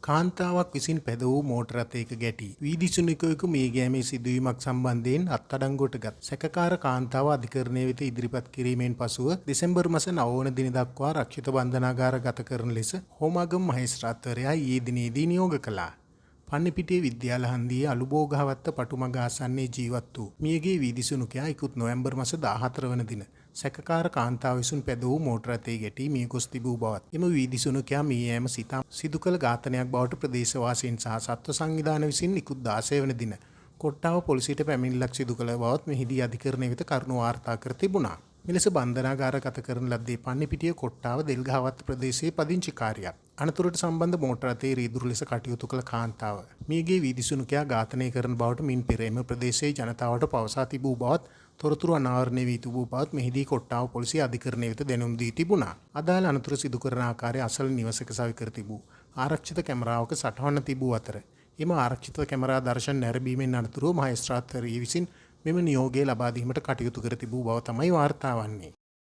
කාන්තාවක් විසින් පැද වූ මෝටර රථයක ගැටී වීදි සුනිකයෙකු මිය යෑමේ සිදුවීමක් සම්බන්ධයෙන් අත්අඩංගුවට ගත් සැකකාර කාන්තාව අධිකරණය වෙත ඉදිරිපත් කිරීමෙන් පසුව දෙසැම්බර් මාස 9 වන දින දක්වා රක්ෂිත බන්ධනාගාර ගත කරන ලෙස හෝමාගම මහේස්ත්‍රාත්වරයා ඊයේ දිනේදී නියෝග කළා. පන්නිපිටිය විද්‍යාල හන්දියේ අලුබෝගහවත්ත පටුමග ආසන්නයේ ජීවත් වූ මියගේ වීදි සුනුකයා ඉකුත් නොවැම්බර් මාස 14 වන දින සැකකාර කාන්තාව විසින් පැද වූ මෝටර රථයේ ගැටී මිය ගොස් තිබූ බවත් එම වීදි සුනුකයා මිය යෑම සිතා සිදු කළ ඝාතනයක් බවට ප්‍රදේශවාසීන් සහ සත්ව සංවිධාන විසින් ඉකුත් 16 වන දින කොට්ටාව පොලිසියට පැමිණිල්ලක් සිදු කළ බවත් මෙහිදී අධිකරණය වෙත කරුණු වාර්තා කර තිබුණා. මෙලෙස බන්ධනාගාරගත කරන ලද්දේ පන්නිපිටිය කොට්ටාව දෙල්ගහවත්ත ප්‍රදේශයේ පදිංචිකාරියක්. අනතුරට සම්බන්ධ මෝටර රථයේ රීදුරු ලෙස කටයුතු කළ කාන්තාව මියගේ වීදි සුනුකයා ඝාතනය කරන බවට මින් පෙර එම ප්‍රදේශයේ ජනතාවට පවසා තිබූ බවත් තොරතුරු අනාවරණය වී තිබූ බවත් මෙහිදී කොට්ටාව පොලිසිය අධිකරණය වෙත දැනුම් දී තිබුණා. අදාළ අනතුර සිදු කරන ආකාරය අසල නිවසක සවිකර තිබූ ආරක්ෂිත කැමරාවක සටහන තිබූ අතර එම ආරක්ෂිත කැමරා දර්ශන නැරඹීමෙන් අනතුරුව මහේස්ත්‍රාත්වරිය විසින් මෙම නියෝගය ලබා දීමට කටයුතු කර තිබූ බව තමයි වාර්තා වන්නේ.